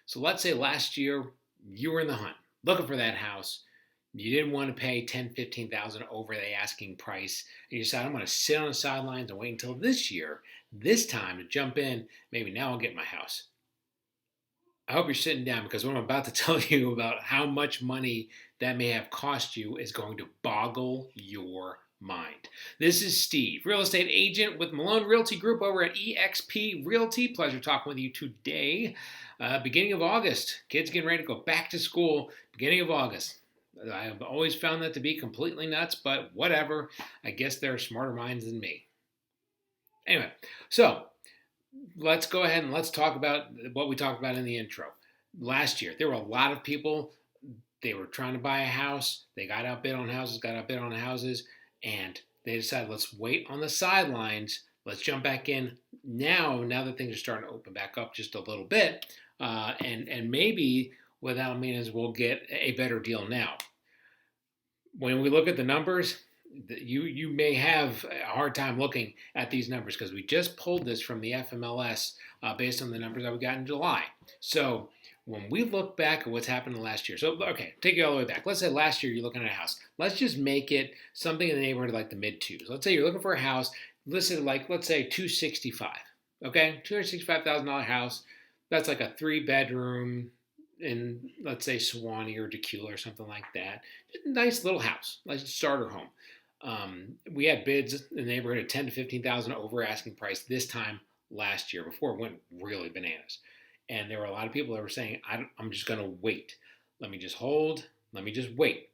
So let's say last year you were in the hunt, looking for that house. You didn't want to pay 10, 15,000 over the asking price, and you decided I'm going to sit on the sidelines and wait until this year, this time to jump in. Maybe now I'll get my house. I hope you're sitting down because what I'm about to tell you about how much money that may have cost you is going to boggle your mind. This is Steve, real estate agent with Malone Realty Group over at eXp Realty. Pleasure talking with you today. Beginning of August, kids getting ready to go back to school. Beginning of August. I have always found that to be completely nuts, but whatever. I guess there are smarter minds than me. Anyway, so let's go ahead and let's talk about what we talked about in the intro. Last year, there were a lot of people, they were trying to buy a house. They got outbid on houses, and they decided, let's wait on the sidelines. Let's jump back in now that things are starting to open back up just a little bit. And maybe without means we'll get a better deal now. When we look at the numbers, you may have a hard time looking at these numbers because we just pulled this from the FMLS based on the numbers that we got in July. So when we look back at what's happened in the last year, so okay, take it all the way back. Let's say last year you're looking at a house. Let's just make it something in the neighborhood of like the mid twos. Let's say you're looking for a house listed like, let's say 265. Okay, $265,000 house. That's like a 3-bedroom in, let's say, Suwannee or Decula or something like that. Just a nice little house, like a starter home. We had bids in the neighborhood of 10 to 15,000 over asking price this time last year before it went really bananas. And there were a lot of people that were saying, I'm just going to wait. Let me just hold. Let me just wait.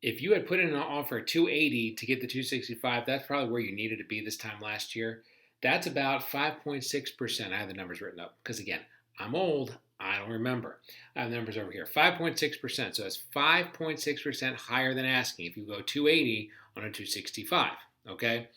If you had put in an offer at 280 to get the 265, that's probably where you needed to be this time last year. That's about 5.6%. I have the numbers written up because, again, I'm old. I don't remember. I have the numbers over here. 5.6%. So that's 5.6% higher than asking if you go 280 on a 265. Okay?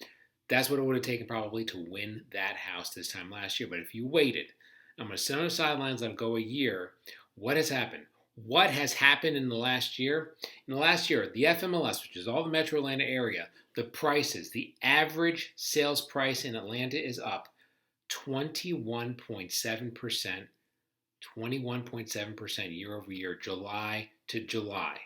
That's what it would have taken probably to win that house this time last year. But if you waited, I'm going to sit on the sidelines, let it go a year. What has happened? What has happened in the last year? In the last year, the FMLS, which is all the Metro Atlanta area, the prices, the average sales price in Atlanta is up 21.7%. 21.7% year over year, July to July.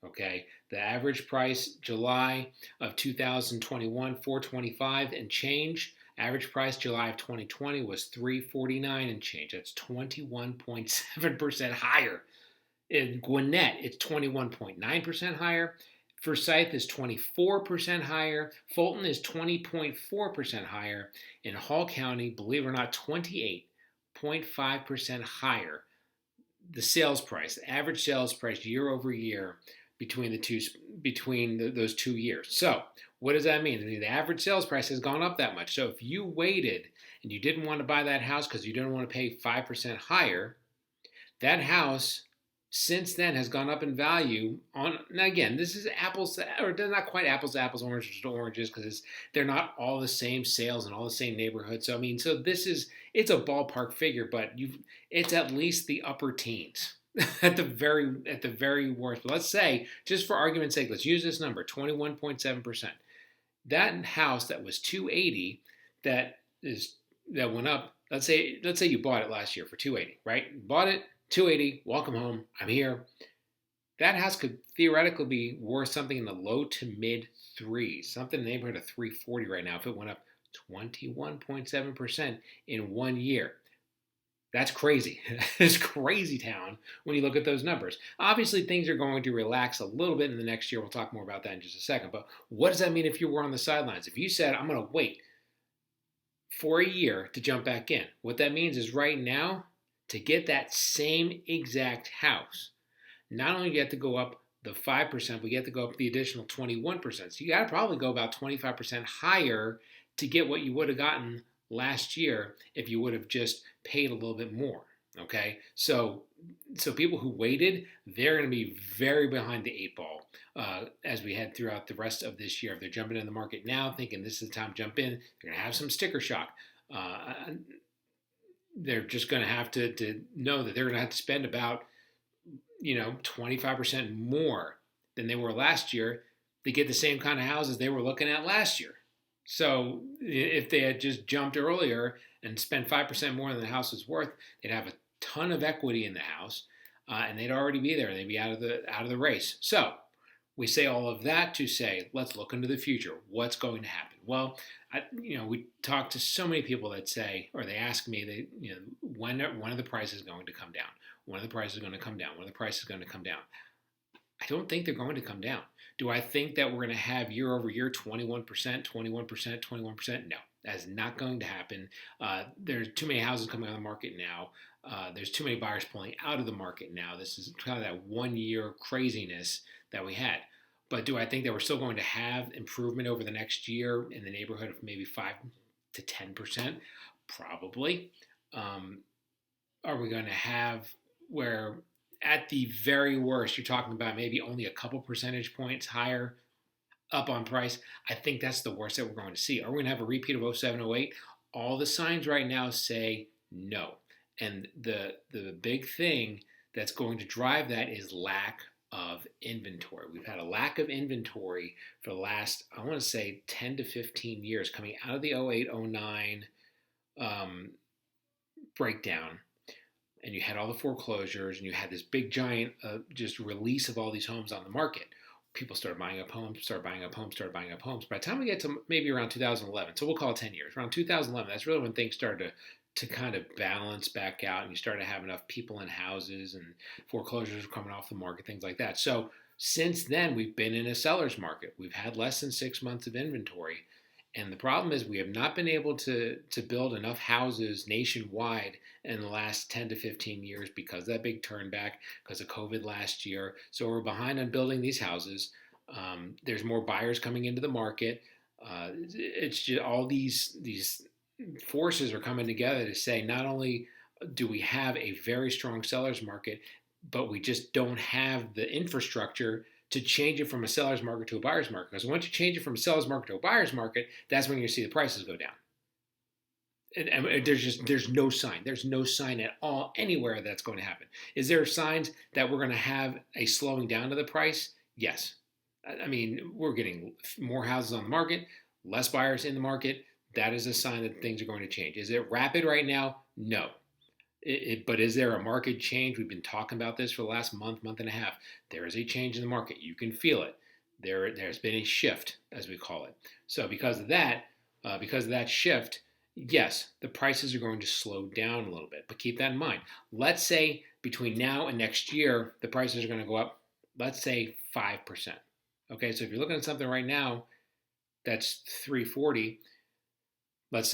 Okay, the average price July of 2021, 425 and change. Average price July of 2020 was 349 and change. That's 21.7% higher. In Gwinnett, it's 21.9% higher. Forsyth is 24% higher. Fulton is 20.4% higher. In Hall County, believe it or not, 28.5% higher. The sales price, the average sales price year over year between those 2 years. So what does that mean? I mean, the average sales price has gone up that much. So if you waited and you didn't want to buy that house because you didn't want to pay 5% higher, that house since then has gone up in value. Now again, this is apples, or not quite apples to apples, oranges to oranges, because they're not all the same sales and all the same neighborhoods. So I mean, it's a ballpark figure, but it's at least the upper teens at the very worst. But let's say, just for argument's sake, let's use this number, 21.7%. That house that was 280, that went up. Let's say you bought it last year for 280, right? Bought it 280, welcome home, I'm here. That house could theoretically be worth something in the low to mid threes, something in the neighborhood of 340 right now if it went up 21.7% in 1 year. That's crazy. It's crazy town when you look at those numbers. Obviously, things are going to relax a little bit in the next year. We'll talk more about that in just a second. But what does that mean if you were on the sidelines? If you said, I'm going to wait for a year to jump back in, what that means is right now, to get that same exact house, not only do you have to go up the 5%, but you have to go up the additional 21%. So you got to probably go about 25% higher to get what you would have gotten last year if you would have just paid a little bit more. Okay, so people who waited, they're going to be very behind the 8 ball as we head throughout the rest of this year. If they're jumping in the market now, thinking this is the time to jump in, they're going to have some sticker shock. They're just going to have to know that they're going to have to spend about 25% more than they were last year to get the same kind of houses they were looking at last year. So if they had just jumped earlier and spent 5% more than the house was worth, they'd have a ton of equity in the house, and they'd already be there. They'd be out of the race. So we say all of that to say, let's look into the future. What's going to happen? Well, we talk to so many people that say, or they ask me, when are the prices going to come down? When are the prices going to come down? When are the prices going to come down? I don't think they're going to come down. Do I think that we're going to have year over year 21%, 21%, 21%? No, that's not going to happen. There's too many houses coming on the market now. There's too many buyers pulling out of the market now. This is kind of that 1 year craziness that we had. But do I think that we're still going to have improvement over the next year in the neighborhood of maybe 5 to 10%? Probably. Are we going to have where at the very worst, you're talking about maybe only a couple percentage points higher up on price? I think that's the worst that we're going to see. Are we going to have a repeat of 07, 08? All the signs right now say no. And the big thing that's going to drive that is lack of inventory. We've had a lack of inventory for the last, I want to say, 10 to 15 years, coming out of the 08, 09 breakdown. And you had all the foreclosures, and you had this big giant just release of all these homes on the market. People started buying up homes, started buying up homes, started buying up homes. By the time we get to maybe around 2011, so we'll call it 10 years, around 2011, that's really when things started to kind of balance back out, and you started to have enough people in houses, and foreclosures were coming off the market, things like that. So since then, we've been in a seller's market. We've had less than 6 months of inventory. And the problem is we have not been able to build enough houses nationwide in the last 10 to 15 years because of that big turnback, because of COVID last year. So we're behind on building these houses. There's more buyers coming into the market. It's just all these forces are coming together to say not only do we have a very strong seller's market, but we just don't have the infrastructure to change it from a seller's market to a buyer's market. Because once you change it from a seller's market to a buyer's market, that's when you see the prices go down. And there's no sign. There's no sign at all anywhere that's going to happen. Is there signs that we're going to have a slowing down of the price? Yes. I mean, we're getting more houses on the market, less buyers in the market. That is a sign that things are going to change. Is it rapid right now? No. But is there a market change? We've been talking about this for the last month and a half. There is a change in the market. You can feel it. There's been a shift, as we call it. So because of that shift, yes, the prices are going to slow down a little bit. But keep that in mind. Let's say between now and next year, the prices are going to go up, let's say 5%. Okay, so if you're looking at something right now that's 340, let's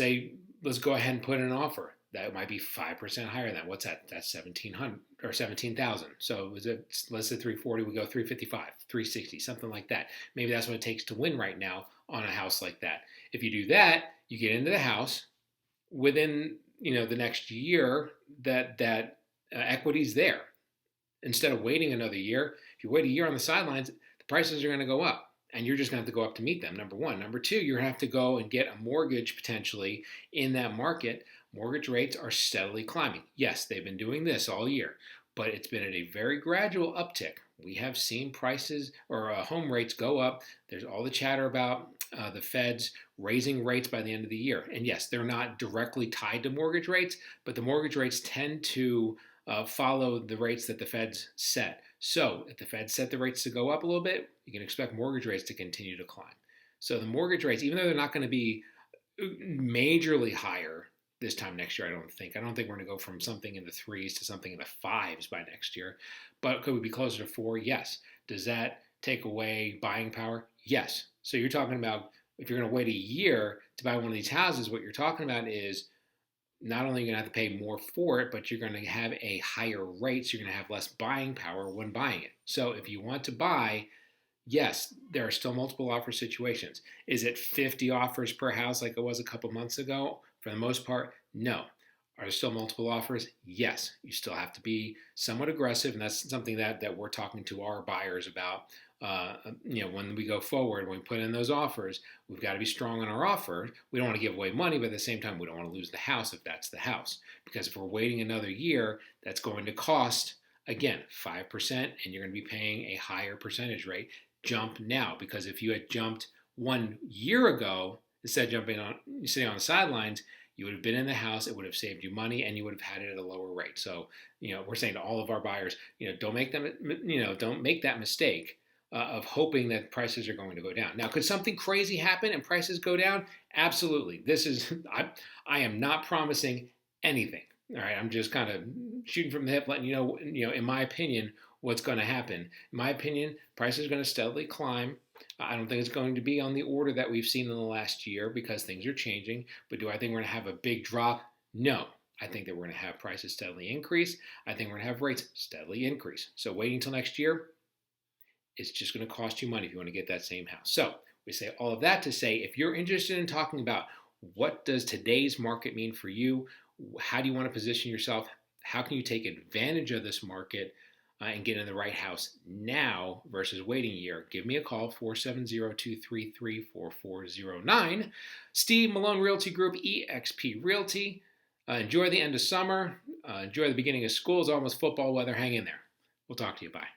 go ahead and put in an offer. That might be 5% higher than that. What's that? That's 1,700 or 17,000. So let's say 340, we go 355, 360, something like that. Maybe that's what it takes to win right now on a house like that. If you do that, you get into the house within the next year that equity's there. Instead of waiting another year, if you wait a year on the sidelines, the prices are going to go up. And you're just going to have to go up to meet them, number one. Number two, you're going to have to go and get a mortgage potentially in that market. Mortgage rates are steadily climbing. Yes, they've been doing this all year, but it's been at a very gradual uptick. We have seen prices or home rates go up. There's all the chatter about the Feds raising rates by the end of the year. And yes, they're not directly tied to mortgage rates, but the mortgage rates tend to follow the rates that the Feds set. So if the Fed set the rates to go up a little bit, you can expect mortgage rates to continue to climb. So the mortgage rates, even though they're not going to be majorly higher this time next year, I don't think we're going to go from something in the 3s to something in the 5s by next year. But could we be closer to 4? Yes. Does that take away buying power? Yes. So you're talking about if you're going to wait a year to buy one of these houses, what you're talking about is not only are you going to have to pay more for it, but you're going to have a higher rate, so you're going to have less buying power when buying it. So if you want to buy, yes, there are still multiple offer situations. Is it 50 offers per house like it was a couple months ago? For the most part, no. Are there still multiple offers? Yes. You still have to be somewhat aggressive, and that's something that we're talking to our buyers about. When we go forward, when we put in those offers, we've got to be strong on our offer. We don't want to give away money, but at the same time, we don't want to lose the house if that's the house. Because if we're waiting another year, that's going to cost, again, 5%, and you're going to be paying a higher percentage rate. Jump now, because if you had jumped 1 year ago, instead of sitting on the sidelines, You would have been in the house, it would have saved you money, and you would have had it at a lower rate. So, we're saying to all of our buyers, don't make them, don't make that mistake of hoping that prices are going to go down. Now, could something crazy happen and prices go down? Absolutely. This is I am not promising anything. All right, I'm just kind of shooting from the hip, letting in my opinion, what's going to happen. In my opinion, prices are going to steadily climb. I don't think it's going to be on the order that we've seen in the last year because things are changing. But do I think we're going to have a big drop? No. I think that we're going to have prices steadily increase. I think we're going to have rates steadily increase. So waiting until next year, it's just going to cost you money if you want to get that same house. So we say all of that to say, if you're interested in talking about what does today's market mean for you, how do you want to position yourself, how can you take advantage of this market and get in the right house now versus waiting a year, give me a call, 470-233-4409. Steve Malone Realty Group, eXp Realty. Enjoy the end of summer. Enjoy the beginning of school. It's almost football weather. Hang in there. We'll talk to you. Bye.